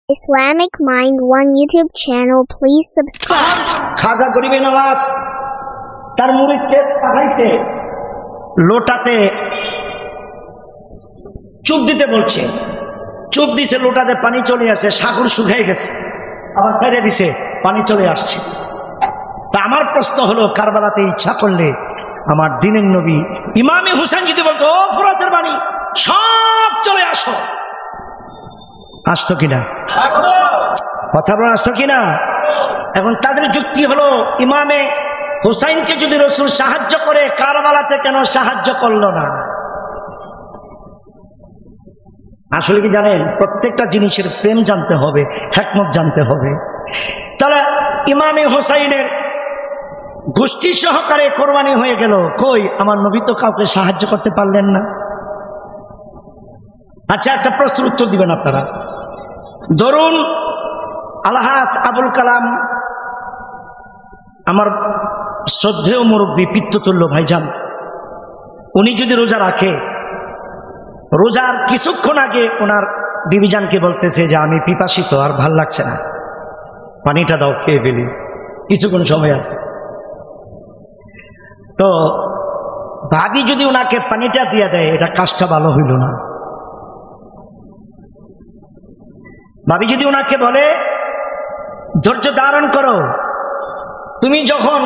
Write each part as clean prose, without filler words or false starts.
Islamic Mind One YouTube channel, please subscribe. খাজা গরিবে নওয়াজ তার মুরিদকে পাঠাইছে লোটাতে চুপ দিতে বলছে, চুপ দিছে, লোটাতে পানি চলে আসে, সাগর শুকিয়ে গেছে, আবার ছেড়ে দিছে, পানি চলে আসছে। তা আমার প্রশ্ন হলো, কারবালাতে ইচ্ছা করলে আমার দিনের নবী ইমামে হুসেন যদি বলতো ও ফোরাতের পানি সব চলে আসো, আসতো কিনা? কথা বলা আসতো কিনা? এখন তাদের যুক্তি হলো, ইমামে হুসাইনকে যদি রসুল সাহায্য করে, কারবালাতে কেন সাহায্য করলো না? আসলে কি জানেন, প্রত্যেকটা জিনিসের প্রেম জানতে হবে, হিকমত জানতে হবে। তাহলে ইমামে হুসাইনের গোষ্ঠী সহকারে কোরবানি হয়ে গেল, কই আমার নবী তো কাউকে সাহায্য করতে পারলেন না। আচ্ছা, একটা প্রশ্নের উত্তর দিবেন আপনারা। ধরুন আলহাজ আবুল কালাম, আমার শ্রদ্ধেয় মুরব্বী পিতৃতুল্য ভাইজান, উনি যদি রোজা রাখে, রোজার কিছুক্ষণ আগে ওনার বিবিজানকে বলতেছে যে আমি পিপাসিত, আর ভাল লাগছে না, পানিটা দাও, খেয়ে ফেলি, কিছুক্ষণ সময় আছে। তো ভাবি যদি ওনাকে পানিটা দিয়ে দেয়, এটা কাজটা ভালো হইল না। ভাবি যদি ওনাকে বলে ধৈর্য ধারণ করো, তুমি যখন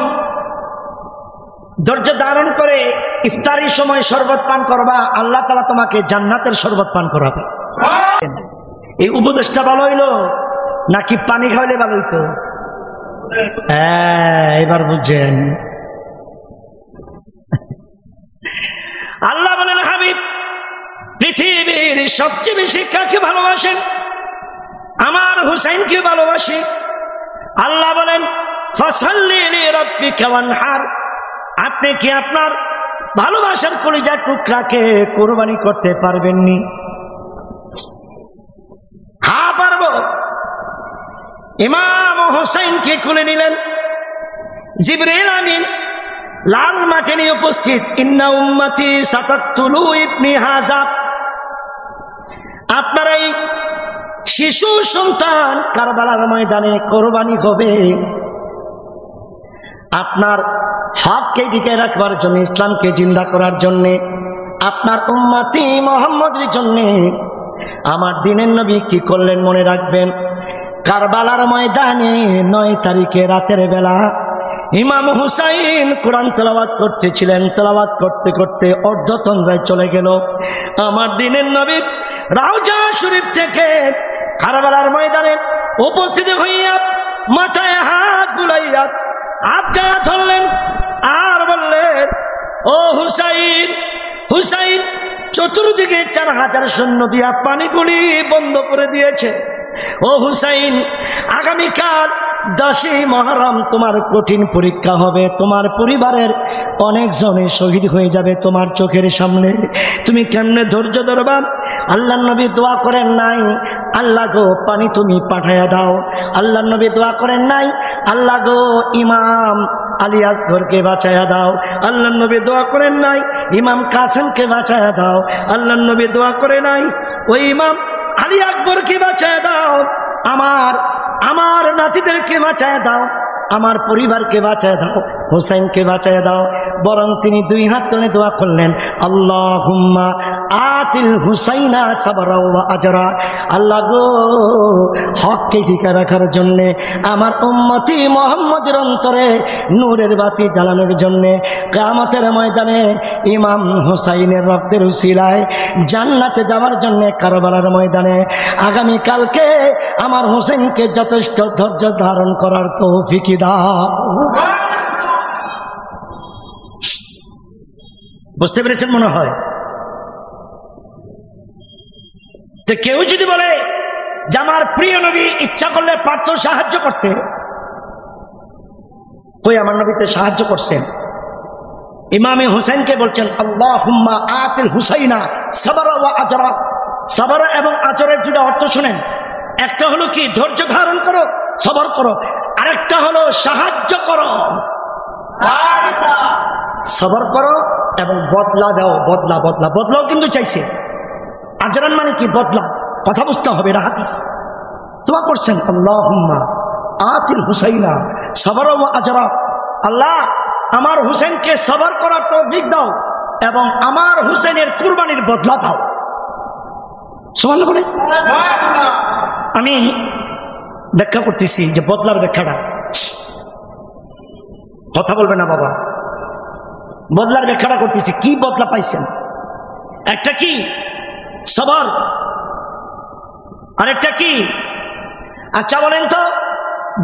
ধৈর্য ধারণ করে ইফতারির সময় শরবত পান করবা, আল্লাহ তাআলা তোমাকে জান্নাতের শরবত পান করাবে। এই উপদেশটা ভালো হইল নাকি পানি খাওয়ালে ভালো হইতো? এবার বুঝছেন। আল্লাহ বলেন, হাবিব পৃথিবীর সবচেয়ে বেশি কাকে ভালোবাসেন? আমার হুসাইনকে ভালোবাসি। আল্লাহ বলেন, ফাসাল্লি লিরাব্বিকা ওয়ানহার, আপনি কি আপনার ভালোবাসার কলিজার টুকরাকে কুরবানি করতে পারবেননি? হ্যাঁ পারবো। ইমাম হুসাইনকে কোলে নিলেন, জিবরিল আমিন লাল মাঠে নিয়ে উপস্থিত। ইন্না উম্মতি সাতাকতুলু ইবনি হাযা, আপনার এই শিশু সন্তান কারবালার ময়দানে কোরবানি হবে। আপনার হককে টিকে রাখবার জন্য, ইসলামকে জিন্দা করার জন্য, আপনার উম্মতি মুহাম্মদের জন্য আমার দিনের নবী কি করলেন মনে রাখবেন। কারবালার ময়দানে 9 তারিখে রাতের বেলা ইমাম হুসাইন কোরআন তেলাওয়াত করতেছিলেন। তেলাওয়াত করতে করতে অর্ধতন্দ্রায় চলে গেল। আমার দিনের নবী রাউজা শরীফ থেকে কারবালার ময়দানে উপস্থিত হইয়া মাথায় হাত বুলাইয়া আবজা ধরলেন আর বললেন, ও হুসাইন, হুসাইন। চতুর্দিকে 4000 সৈন্য দিয়া পানিগুলি বন্ধ করে দিয়েছে। ও হুসাইন, আগামীকাল 10 মুহররম তোমার কঠিন পরীক্ষা হবে, তোমার পরিবারের অনেকজনে শহীদ হয়ে যাবে তোমার চোখের সামনে। তুমি কেমনে ধৈর্য ধরবা? আল্লাহ নবী দোয়া করেন নাই, আল্লাহ গো পানি তুমি পাঠাইয়া দাও। আল্লাহ নবী দোয়া করেন নাই, আল্লাহ গো ইমাম আলী আসগরকে বাঁচাইয়া দাও। আল্লাহ নবী দোয়া করেন নাই, ইমাম কাসেমকে বাঁচাইয়া দাও। আল্লাহ নবী দোয়া করে নাই, ওই ইমাম আলী আকবরকে বাঁচাইয়া দাও। আমার নাতিদেরকে বাঁচায় দাও, আমার পরিবারকে বাঁচায় দাও, হুসাইনকে বাঁচায় দাও। বরং তিনি 2 হাত তুলে দোয়া করলেন, আল্লাহুম্মা আতিল হুসাইনা সাবরা ওয়া আজরা। আল্লাহ গো, হককে টিকে রাখার জন্য, আমার উম্মতি মুহাম্মদের অন্তরে নূরের বাতি জ্বালানোর জন্য, কিয়ামতের ময়দানে ইমাম হুসাইনের রক্তের উসিলায় জান্নাতে যাওয়ার জন্য কারবালার ময়দানে আগামী কালকে আমার হুসাইনকে যথেষ্ট ধৈর্য ধারণ করার তৌফিক দাও। বুঝতে পেরেছেন মনে হয়? তো কেউ যদি বলে যে আমার প্রিয় নবী ইচ্ছা করলে পারত সাহায্য করতে, কই আমার নবীতে সাহায্য করছেন। ইমামে হুসাইনকে বলছেন, আল্লাহুম্মা আতিল হুসাইনা সাবরা ওয়া আজরা। সাবরা এবং আজরের 2টা অর্থ শুনেন। একটা হলো কি, ধৈর্য ধারণ করো, সবর করো। আরেকটা হলো সাহায্য করো, সবর করো এবং বদলা দাও। বদলা বদলা বদলাও কিন্তু চাইছে। আজরান মানে কি? বদলা। কথা বুঝতে হবে, এটা হাদিস। তো দোয়া করছেন, আল্লাহুম্মা আতিল হুসাইনা সবরা ওয়া আজরা, আল্লাহ আমার হুসেনকে সবর করার তৌফিক দাও এবং আমার হুসেনের কুরবানির বদলা দাও। সুবহানাল্লাহ বলে। আমি ব্যাখ্যা করতেছি যে বদলার ব্যাখ্যাটা, কথা বলবে না বাবা, বদলার ব্যাখ্যাটা করতেছি। কি বদলা পাইছেন? একটা কি সবর, আরেকটা কি? আচ্ছা বলেন তো,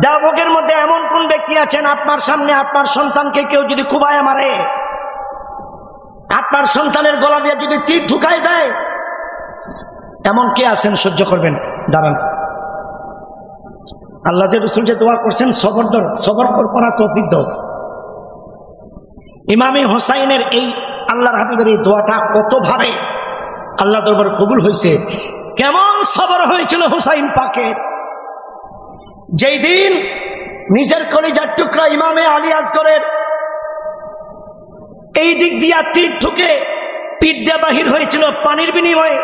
দাবকের মধ্যে এমন কোন ব্যক্তি আছেন আপনার সামনে আপনার সন্তানকে কেউ যদি কুবায় মারে, আপনার সন্তানের গলা দিয়ে যদি তীর ঢুকাই দেয়, এমন কে আছেন সহ্য করবেন? দাঁড়ান, আল্লাহ যে রাসূল যে দোয়া করছেন সবর করার তৌফিক দাও। ইমামে হোসাইনের এই আল্লাহর হাবিবের এই দোয়াটা কতভাবে আল্লাহ দরবারে কবুল হয়েছে, কেমন সবর হয়েছিল হুসাইন পাকের। যেই দিন নিজের কলিজার টুকরা ইমামে আলী আসগরের এই দিক দিয়া তীর ঠুকে পিঠ দিয়া বাহির হয়েছিল পানির বিনিময়ে,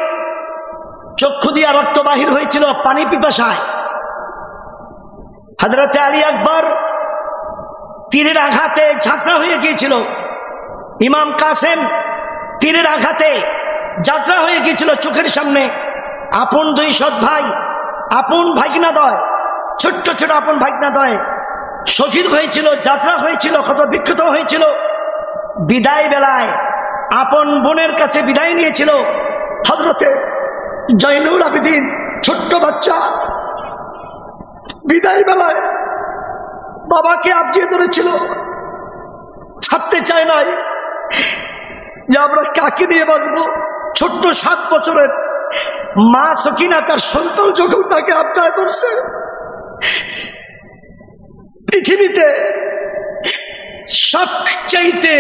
চক্ষু দিয়া রক্ত বাহির হয়েছিল পানি পিপাসায়, হযরতে আলী আকবর তীরের আঘাতে ঝাঁঝরা হয়ে গিয়েছিল, ইমাম কাসেম তীরের আঘাতে যাত্রা হয়ে গিয়েছিল চোখের সামনে। আপন দুই সৎ ভাই, আপন ভাগিনাদয়, ছোট্ট ছোট আপন ভাগিনাদয় শহীদ হয়েছিল, যাত্রা হয়েছিল, ক্ষত বিক্ষত হয়েছিল। বিদায় বেলায় আপন বোনের কাছে বিদায় নিয়েছিল হযরতে জয়নুল আবেদিন, ছোট্ট বাচ্চা। বিদায় বেলায় বাবাকে আবজিয়ে ধরেছিল, ছাড়তে চায় নাই যে আমরা কাকে নিয়ে বাঁচবো। ছোট্ট 7 বছরের মা সকিনা তার সন্তান যখন তাকে আবদায় করছে, পৃথিবীতে সবচাইতে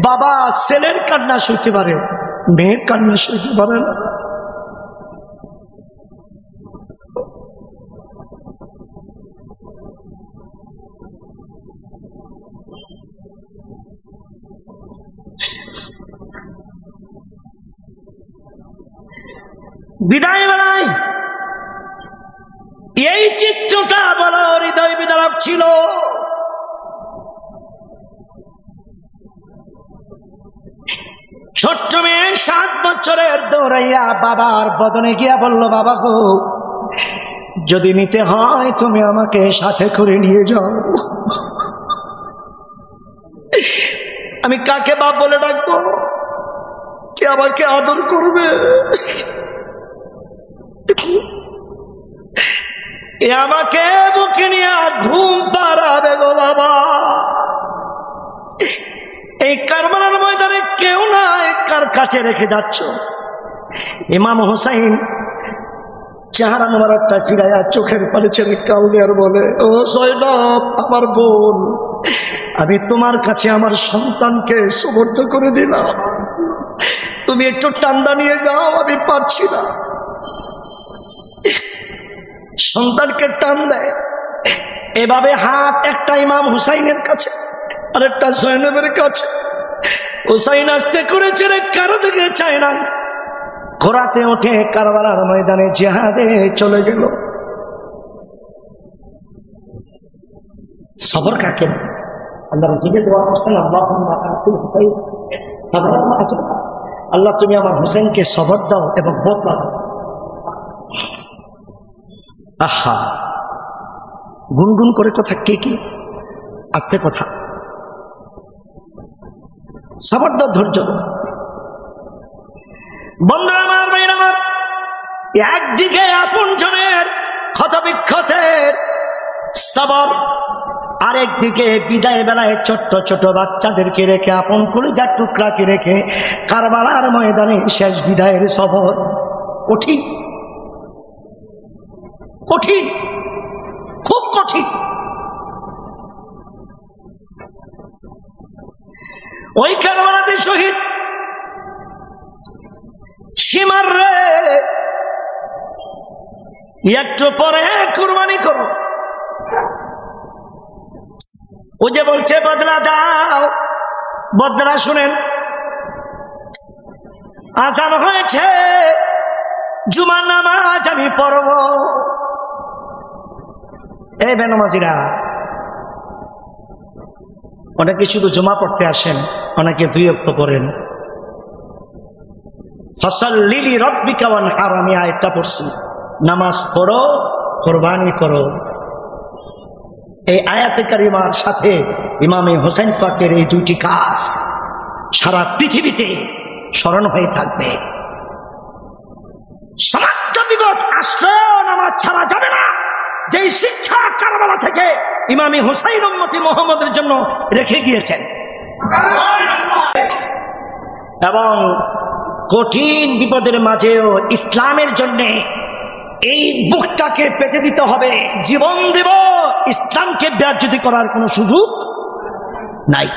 বাবা ছেলের কান্না সইতে পারে, মেয়ের কান্না সইতে পারে না। বিদায় বেলায় এই চিত্রটা বড় হৃদয় বিদারক ছিল। ছোট্ট মেয়ে 7 বছরের দৌড়াইয়া বাবার বদনে গিয়া বলল, বাবা গো, যদি নিতে হয় তুমি আমাকে সাথে করে নিয়ে যাও। আমি কাকে বাপ বলে ডাকবো? কে আমাকে আদর করবে? আমাকে বুকে নিয়ে ঘুম পাড়াবে গো বাবা। এই কারবালার ময়দানে কেউ নাই, কার কাছে রেখে যাচ্ছ? ইমাম হোসাইন চেহারা মোবারকটা ফিরাইয়া চোখের পানি ছেড়ে কাঁদে আর বলে, ও জয়নব আমার বোন, আমি তোমার কাছে আমার সন্তানকে সুবর্দ করে দিলাম, তুমি একটু টান্দা নিয়ে যাও, আমি পারছি না। সন্তানকে টান দেয় এভাবে, হাত একটা ইমাম হুসাইনের কাছে আর একটা জয়নবের কাছে। হুসাইন আসতে করেছে রে, কারো দিকে চায় না, ঘোড়াতে ওঠে কারবালার ময়দানে জিহাদে চলে গেল। সবর কাকে? আল্লাহ রাসূলের দোয়া করছেন, আল্লাহুম্মা আতিল হুসাইন সবরান ওয়া আজরা, আল্লাহ তুমি আমার হুসাইনকে সবর দাও এবং বদলা দাও। আহা, গুনগুন করে কথা, কে কি আস্তে কথা। সবর দাও, ধৈর্য দাও। বন্ধুরা আমার, ভাইরা আমার, একদিকে আপন জনের ক্ষতবিক্ষতের সবর, আরেকদিকে বিদায় বেলায় ছোট্ট ছোট বাচ্চাদেরকে রেখে, আপন কলিজার টুকরাকে রেখে কারবালার ময়দানে শেষ বিদায়ের সবর। কঠিন, কঠিন, খুব কঠিন। ওই কারবালাতে শহীদ সীমার রে, একটু পরে কুরবানি করো। ও যে বলছে বদলা দাও, বদলা শুনেন। আজান হয়েছে, জুমার নামাজ আমি পড়ব, এই বেনামাজিরা, অনেকে শুধু জমা পড়তে আসেন, অনেকে 2 ওয়াক্ত করেন। ফাসাল্লি লিরাব্বিকা ওয়ানহার, আমি আয়াতটা পড়ছি, নামাজ পড়ো, কুরবানি করো। এই আয়াতে কারিমার সাথে ইমামে হোসেন পাকের এই 2টি কাজ সারা পৃথিবীতে স্মরণ হয়ে থাকবে। সমস্ত বিপদ আসলেও নামাজ ছাড়া যাবে না, যে শিক্ষা কারবালা থেকে ইমামে হুসাইন উম্মতি মুহাম্মদের জন্য রেখে গিয়েছেন। এবং কঠিন বিপদের মাঝেও ইসলামের জন্য এই বুকটাকে পেতে দিতে হবে, জীবন দেব, ইসলামকে ব্যাজ্যতি করার কোনো সুযোগ নাই।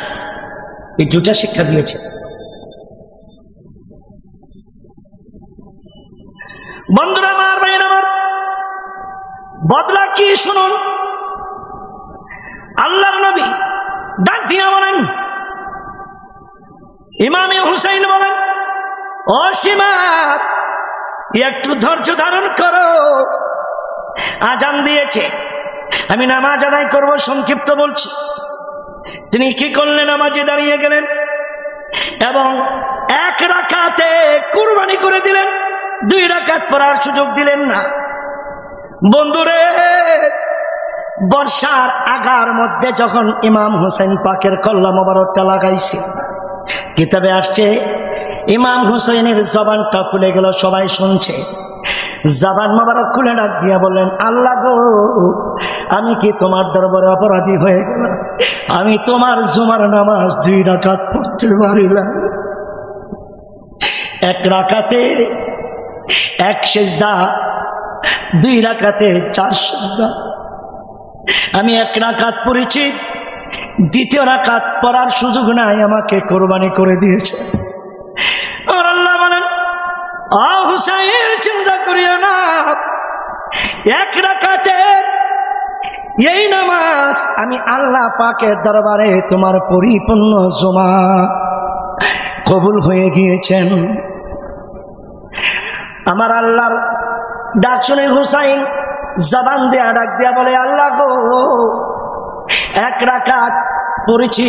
এই 2টা শিক্ষা দিয়েছে। বন্ধুরা আমার, ভাইয়েরা আমার, বদলা কি শুনুন। আল্লাহর নবী ডাক দিয়া বলেন, ইমামে হুসাইন বলেন, ও সীমা, একটু ধৈর্য ধারণ করো, আজান দিয়েছে, আমি নামাজ আদায় করব, সংক্ষিপ্ত বলছি। তিনি কি করলেন? নামাজে দাঁড়িয়ে গেলেন এবং 1 রাকাতে কুরবানি করে দিলেন, 2 রাকাত পড়ার সুযোগ দিলেন না। বন্ধুরে, বর্ষার আগার মধ্যে যখন ইমাম হোসেন পাকের কল্লা মোবারকটা লাগাইছে, কিতাবে আসছে ইমাম হুসাইনের জবানটা খুলে গেল, সবাই শুনছে। জবান মোবারক খুলে ডাক দিয়া বললেন, আল্লাহ গো, আমি কি তোমার দরবারে অপরাধী হয়ে গেলাম? আমি তোমার জুমার নামাজ 2 রাকাত পড়তে পারিলাম, 1 রাকাতে 1 সিজদা, 2 রাকাতে 4 সিজদা। আমি 1 রাকাত পড়েছি, 2য় রাকাত পড়ার সুযোগ নাই, আমাকে কোরবানি করে দিয়েছে। আর আল্লাহ বলেন, ও হুসাইন, চিন্তা করিও না, 1 রাকাতে এই নামাজ আমি আল্লাহ পাকের দরবারে তোমার পরিপূর্ণ জমা কবুল হয়ে গিয়েছেন। আমার আল্লাহর ডাক শুনে হুসাইন জবান দিয়া ডাক দিয়া বলে, আল্লাহ গো, 1 রাকাত পড়েছি,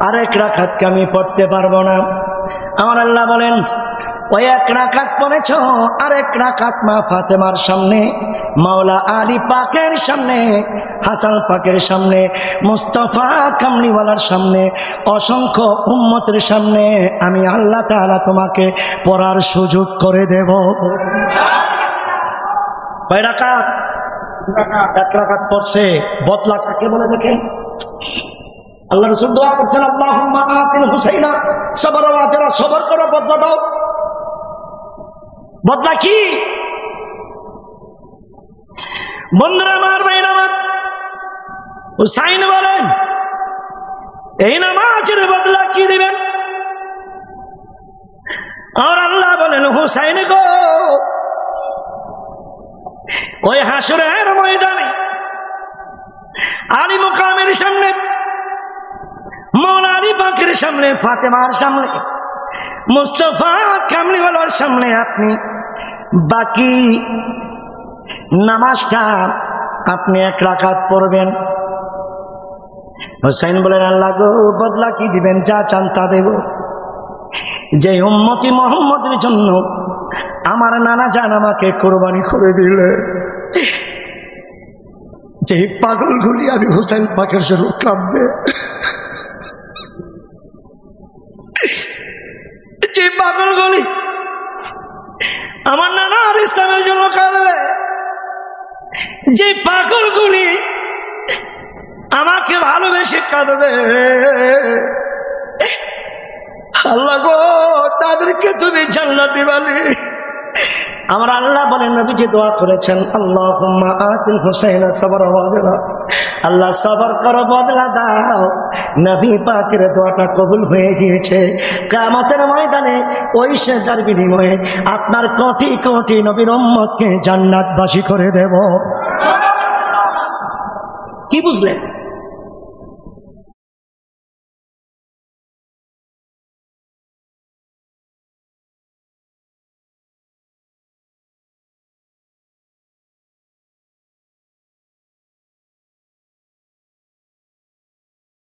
আর 1 রাকাতকে আমি পড়তে পারবো না। আমার আল্লাহ বলেন, ওই 1 রাকাত পড়েছ, আর 1 রাকাত মা ফাতেমার সামনে, মাওলা আলী পাকের সামনে, হাসান পাকের সামনে, মুস্তাফা কামলিওয়ালার সামনে, অসংখ্য উম্মতের সামনে আমি আল্লাহ তাআলা তোমাকে পড়ার সুযোগ করে দেব। কয় রাকাত? 1 রাকাত পড়ছে। বদলা কাকে বলে দেখেন? আল্লাহ রাসূল দোয়া করছেন, আল্লাহুম্মা আতিল হুসাইনা সাবরা ওয়া আজরা, সবর করো, বদলা দাও। বদলা কি? বন্ধুরা আমার, ভাইরা আমার, হুসাইন বলেন, এই নামাজের বদলা কি দিবেন? আর আল্লাহ বলেন, হুসাইন গো, ওই হাসরের ময়দানে আলী মুকামের সামনে, মৌলা আলী পাকের সামনে, ফাতেমার সামনে, মুস্তাফা কামলিওয়ালার সামনে আপনি বাকি নামাজটা আপনি 1 রাকাত পড়বেন। হুসাইন বলেন, আল্লাহ গো, বদলা কি দিবেন? যা চান তা দেব। যে উম্মতি মুহাম্মদের জন্য আমার নানা জান আমাকে কোরবানি করে দিলে, যে পাগলগুলি আমি হুসাইন পাকের জন্য কাঁদবে, যে পাগলগুলি আমার নানা আর ইসলামের জন্য কাঁদবে, যে পাগলগুলি আমাকে ভালোবেসে কাঁদবে, আল্লাহ গো, তাদেরকে তুমি জান্নাত দিবানি। আমার আল্লাহ বলেন, নবীজি দোয়া করেছেন, আল্লাহুম্মা আতিল হুসাইনা সাবরা ওয়া আজরা, আল্লাহ সবর করো, বদলা দাও। নবী পাকের দোয়াটা কবুল হয়ে গিয়েছে। কিয়ামতের ময়দানে ওই সেজদার বিনিময়ে আপনার কোটি কোটি নবীর উম্মতকে জান্নাতবাসী করে দেব। কি বুঝলেন?